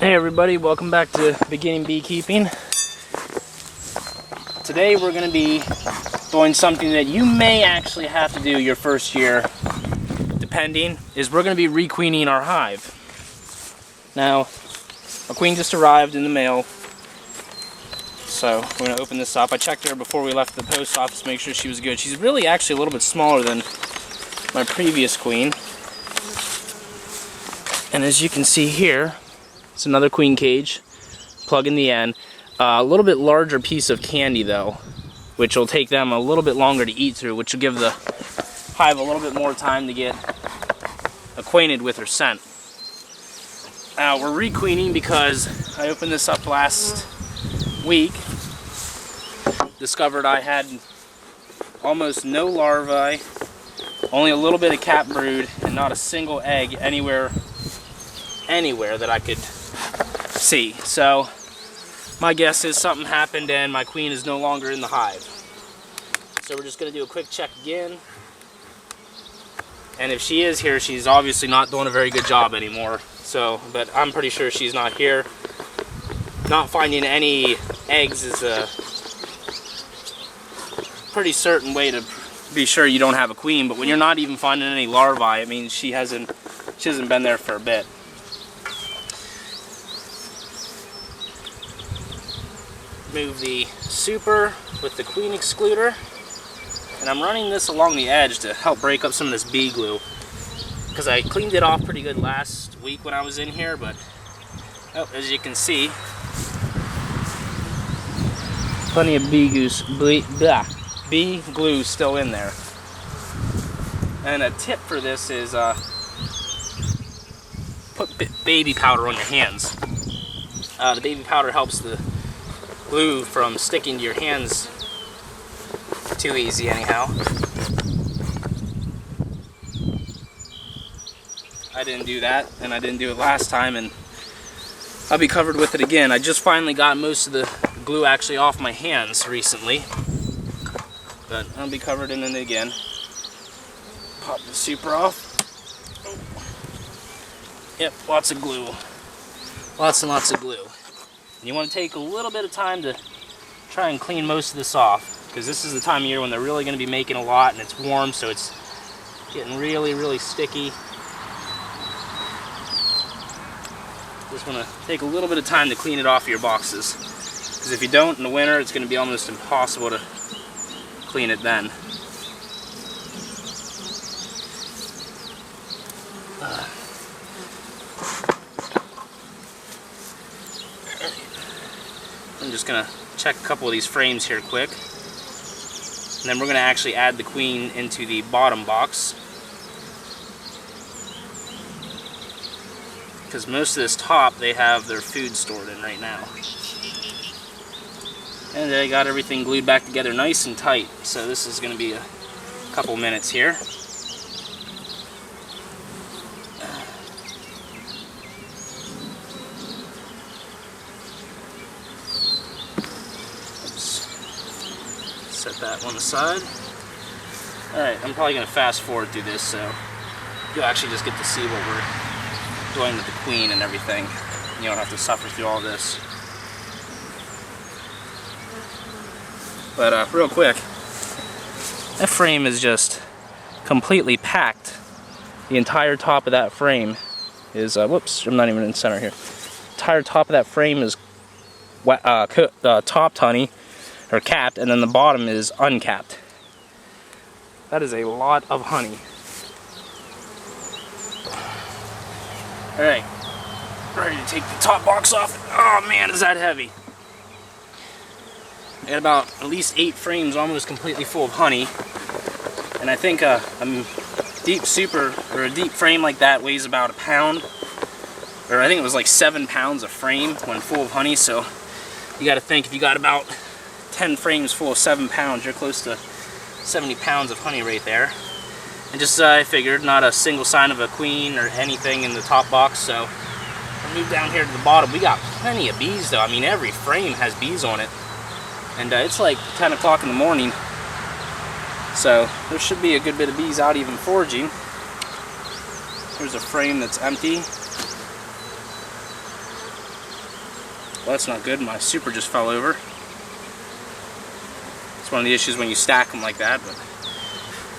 Hey everybody, welcome back to Beginning Beekeeping. Today we're going to be doing something that you may actually have to do your first year, depending, is we're going to be requeening our hive. Now, our queen just arrived in the mail, so we're going to open this up. I checked her before we left the post office to make sure she was good. She's really actually a little bit smaller than my previous queen. And as you can see here, it's another queen cage, plug in the end. A little bit larger piece of candy though, which will take them a little bit longer to eat through, which will give the hive a little bit more time to get acquainted with her scent. Now we're requeening because I opened this up last week, discovered I had almost no larvae, only a little bit of capped brood, and not a single egg anywhere that I could see. So my guess is something happened and my queen is no longer in the hive. So we're just going to do a quick check again. And if she is here, she's obviously not doing a very good job anymore. So, but I'm pretty sure she's not here. Not finding any eggs is a pretty certain way to be sure you don't have a queen. But when you're not even finding any larvae, it means she hasn't been there for a bit. Move the super with the queen excluder, and I'm running this along the edge to help break up some of this bee glue, because I cleaned it off pretty good last week when I was in here, but as you can see, plenty of bee glue still in there. And a tip for this is put baby powder on your hands. The baby powder helps the glue from sticking to your hands too easy anyhow. I didn't do that, and I didn't do it last time, and I'll be covered with it again. I just finally got most of the glue actually off my hands recently, but I'll be covered in it again. Pop the super off. Yep, lots of glue. Lots and lots of glue. You want to take a little bit of time to try and clean most of this off, because this is the time of year when they're really going to be making a lot, and it's warm, so it's getting really sticky. Just want to take a little bit of time to clean it off your boxes, because if you don't in the winter, it's going to be almost impossible to clean it then. I'm just going to check a couple of these frames here quick, and then we're going to actually add the queen into the bottom box, because most of this top they have their food stored in right now. And they got everything glued back together nice and tight, so this is going to be a couple minutes here. Set that one aside. Alright, I'm probably going to fast forward through this, so you'll actually just get to see what we're doing with the queen and everything. You don't have to suffer through all this. But real quick, that frame is just completely packed. The entire top of that frame is, whoops, I'm not even in the center here. The entire top of that frame is topped honey, or capped, and then the bottom is uncapped. That is a lot of honey. Alright, ready to take the top box off. Oh man, is that heavy. I got about at least 8 frames almost completely full of honey, and I think a deep super, or a deep frame like that weighs about a pound, or I think it was like 7 pounds a frame when full of honey, so you got to think if you got about 10 frames full of 7 pounds, you're close to 70 pounds of honey right there. And just I figured not a single sign of a queen or anything in the top box, so I'll move down here to the bottom. We got plenty of bees though. I mean, every frame has bees on it, and it's like 10 o'clock in the morning, so there should be a good bit of bees out even foraging. Here's a frame that's empty. Well, that's not good. My super just fell over. It's one of the issues when you stack them like that, but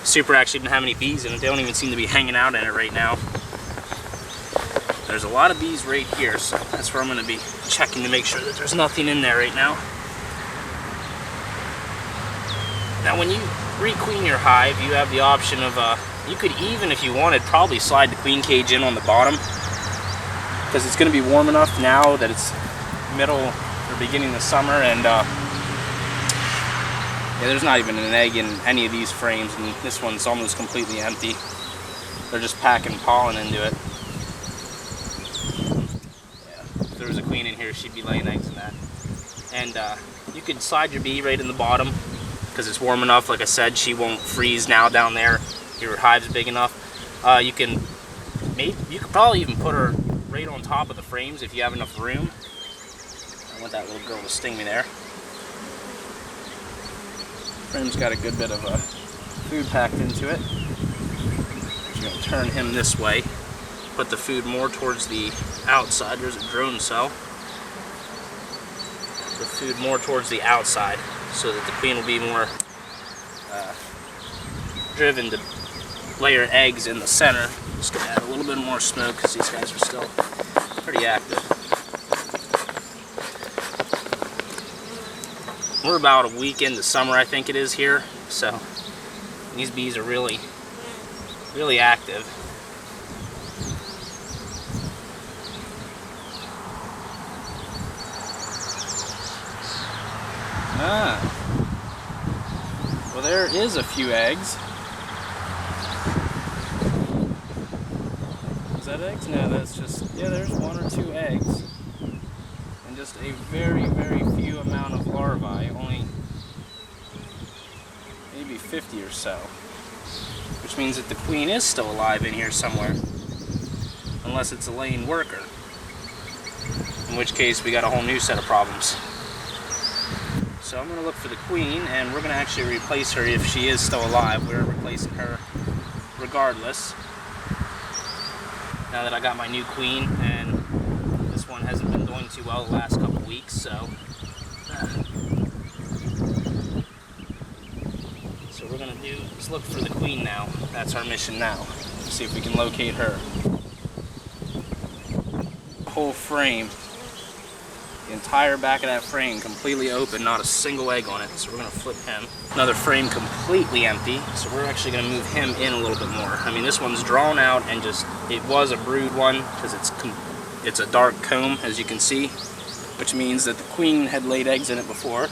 super actually didn't have any bees in it. They don't even seem to be hanging out in it right now. There's a lot of bees right here, so that's where I'm going to be checking to make sure that there's nothing in there right now. Now when you requeen your hive, you have the option of, you could even, if you wanted, probably slide the queen cage in on the bottom, because it's going to be warm enough now that it's middle or beginning of summer, and yeah, there's not even an egg in any of these frames, and this one's almost completely empty. They're just packing pollen into it. Yeah, if there was a queen in here, she'd be laying eggs in that. And you could slide your bee right in the bottom, because it's warm enough. Like I said, she won't freeze now down there. Your hive's big enough. You could probably even put her right on top of the frames if you have enough room. I want that little girl to sting me there. Frame's got a good bit of food packed into it. I'm going to turn him this way. Put the food more towards the outside. There's a drone cell. The food more towards the outside so that the queen will be more driven to lay her eggs in the center. Just going to add a little bit more smoke because these guys are still pretty active. We're about a week into summer, I think it is here, so these bees are really, really active. Well, there is a few eggs. Is that eggs? No, that's just, yeah, there's 1 or 2 eggs. And just a very, very few amount of larvae, only maybe 50 or so. Which means that the queen is still alive in here somewhere. Unless it's a laying worker. In which case we got a whole new set of problems. So I'm going to look for the queen, and we're going to actually replace her if she is still alive. We're replacing her regardless. Now that I got my new queen, and this one hasn't been doing too well the last couple weeks, so we're going to do is look for the queen now. That's our mission now. Let's see if we can locate her. The whole frame. The entire back of that frame completely open, not a single egg on it, so we're going to flip him. Another frame completely empty, so we're actually going to move him in a little bit more. I mean, this one's drawn out and just, it was a brood one because it's a dark comb, as you can see, which means that the queen had laid eggs in it before.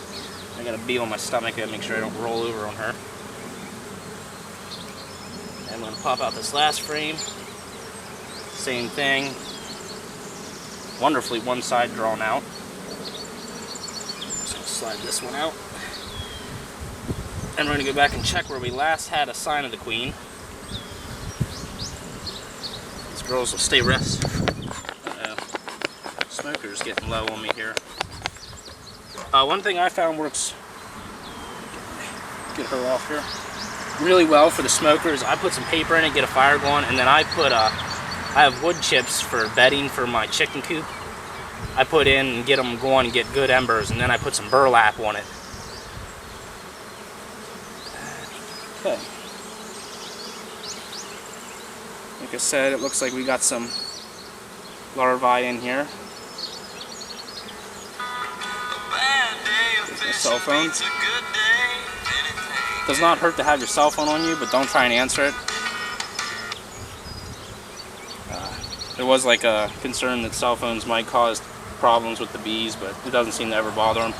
I got a bee on my stomach, I gotta make sure I don't roll over on her. And I'm going to pop out this last frame. Same thing. Wonderfully one side drawn out. Slide this one out, and we're going to go back and check where we last had a sign of the queen. These girls will stay rest. Uh-oh. Smoker's getting low on me here. One thing I found works, get her off here, really well for the smoker is I put some paper in it, get a fire going, and then I have wood chips for bedding for my chicken coop. I put in and get them going and get good embers, and then I put some burlap on it. Okay. Like I said, it looks like we got some larvae in here. There's my cell phone. Does not hurt to have your cell phone on you, but don't try and answer it. There was like a concern that cell phones might cause problems with the bees, but it doesn't seem to ever bother them.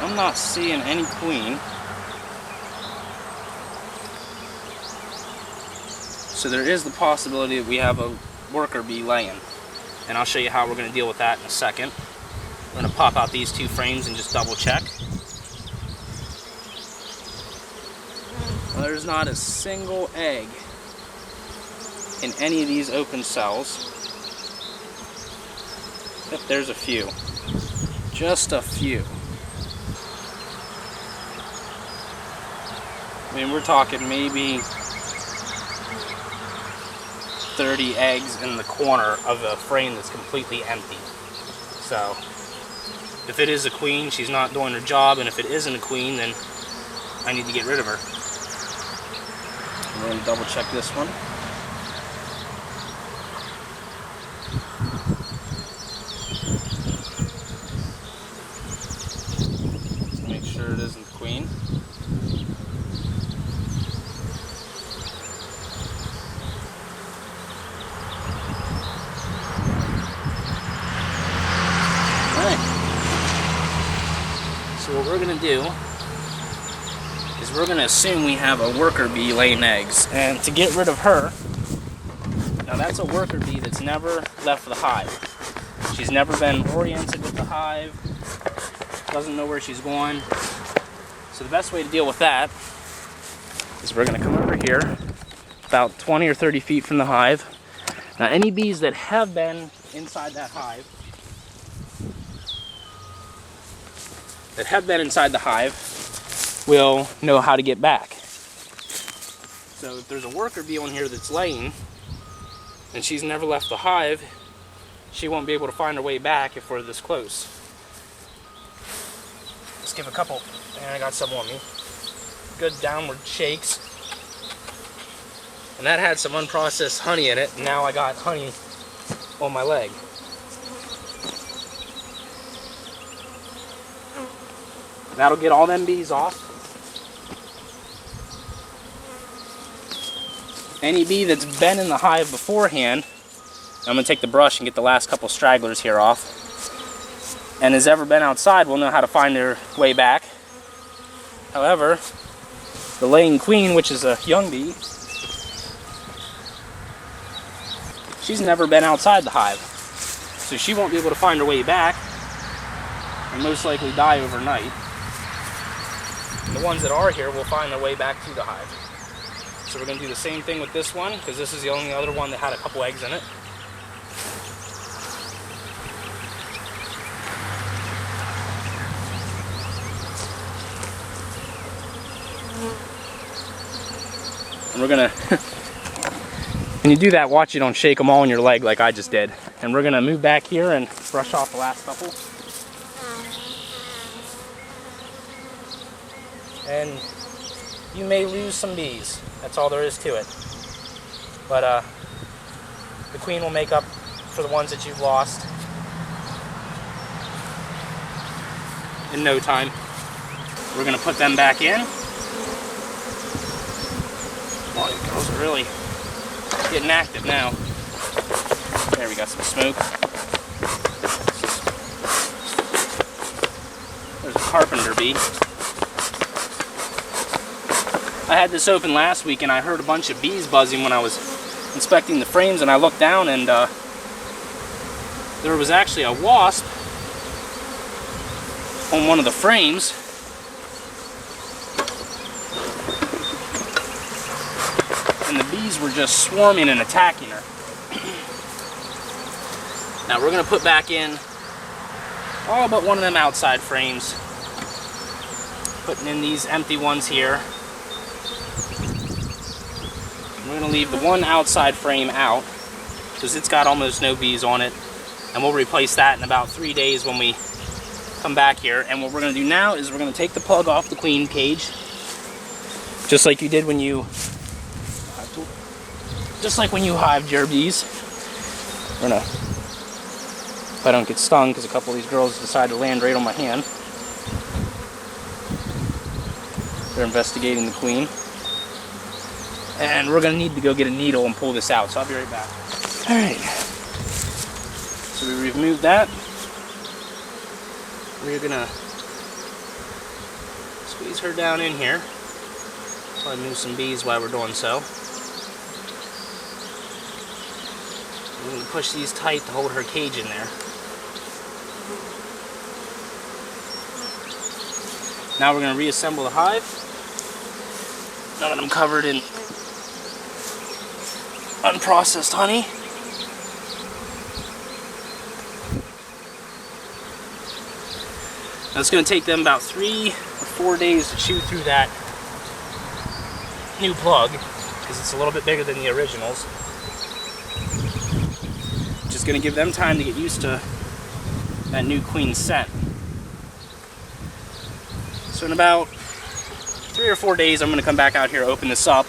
I'm not seeing any queen. So there is the possibility that we have a worker bee laying. And I'll show you how we're going to deal with that in a second. I'm going to pop out these 2 frames and just double check. Well, there's not a single egg in any of these open cells. Yep, there's a few. Just a few. I mean, we're talking maybe 30 eggs in the corner of a frame that's completely empty. So if it is a queen, she's not doing her job, and if it isn't a queen, then I need to get rid of her. I'm going to double check this one. Just make sure it isn't the queen. So what we're going to do is we're going to assume we have a worker bee laying eggs. And to get rid of her, now that's a worker bee that's never left the hive. She's never been oriented with the hive, doesn't know where she's going. So the best way to deal with that is we're going to come over here about 20 or 30 feet from the hive. Now any bees that have been inside that hive, will know how to get back. So if there's a worker bee on here that's laying and she's never left the hive, she won't be able to find her way back if we're this close. Let's give a couple, and I got some on me, good downward shakes. And that had some unprocessed honey in it, and now I got honey on my leg. That'll get all them bees off. Any bee that's been in the hive beforehand, I'm going to take the brush and get the last couple stragglers here off, and has ever been outside will know how to find their way back. However, the laying queen, which is a young bee, she's never been outside the hive, so she won't be able to find her way back and most likely die overnight. The ones that are here will find their way back to the hive. So we're going to do the same thing with this one, because this is the only other one that had a couple eggs in it. And we're going to, when you do that, watch you don't shake them all in your leg like I just did. And we're going to move back here and brush off the last couple. And you may lose some bees. That's all there is to it. But the queen will make up for the ones that you've lost in no time. We're going to put them back in. Oh, the girls are really getting active now. There, we got some smoke. There's a carpenter bee. I had this open last week and I heard a bunch of bees buzzing when I was inspecting the frames, and I looked down and there was actually a wasp on one of the frames. And the bees were just swarming and attacking her. Now we're going to put back in all but one of them outside frames. Putting in these empty ones here. We're going to leave the one outside frame out because it's got almost no bees on it, and we'll replace that in about 3 days when we come back here. And what we're going to do now is we're going to take the plug off the queen cage, just like you did when you hived your bees. We're going to, if I don't get stung, because a couple of these girls decide to land right on my hand. They're investigating the queen. And we're going to need to go get a needle and pull this out, so I'll be right back. Alright. So we removed that. We're going to squeeze her down in here. Probably move some bees while we're doing so. We're going to push these tight to hold her cage in there. Now we're going to reassemble the hive. Now that I'm covered in unprocessed honey. Now it's going to take them about 3 or 4 days to chew through that new plug, because it's a little bit bigger than the originals. which is going to give them time to get used to that new queen set. So in about 3 or 4 days, I'm going to come back out here, open this up,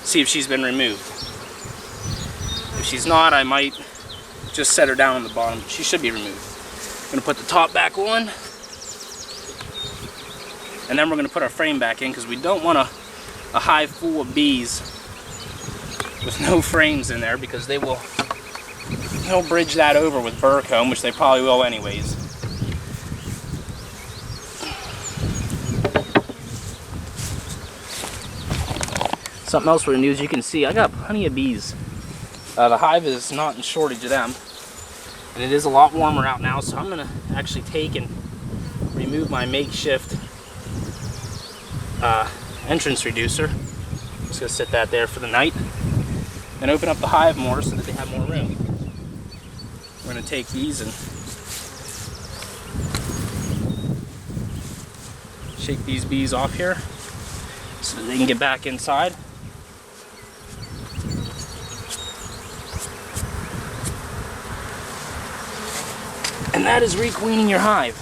see if she's been removed. If she's not, I might just set her down on the bottom. She should be removed. I'm going to put the top back on, and then we're going to put our frame back in, because we don't want a hive full of bees with no frames in there, because they'll bridge that over with burr comb, which they probably will anyways. Something else we're going to do is, you can see I got plenty of bees. The hive is not in shortage of them, and it is a lot warmer out now, so I'm going to actually take and remove my makeshift entrance reducer. Just going to sit that there for the night and open up the hive more so that they have more room. We're going to take these and shake these bees off here so that they can get back inside. And that is requeening your hive.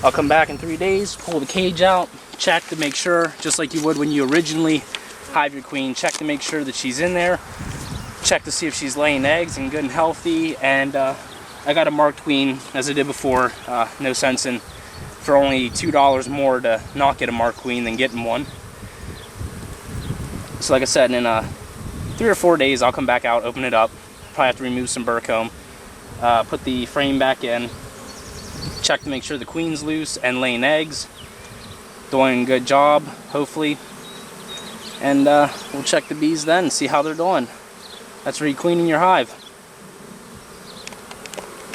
I'll come back in 3 days, pull the cage out, check to make sure, just like you would when you originally hive your queen, check to make sure that she's in there, check to see if she's laying eggs and good and healthy, and I got a marked queen, as I did before. No sense in, for only $2 more to not get a marked queen than getting one. So like I said, in 3 or 4 days I'll come back out, open it up, probably have to remove some burr comb, put the frame back in, check to make sure the queen's loose and laying eggs, doing a good job, hopefully, and we'll check the bees then and see how they're doing. That's requeening your hive.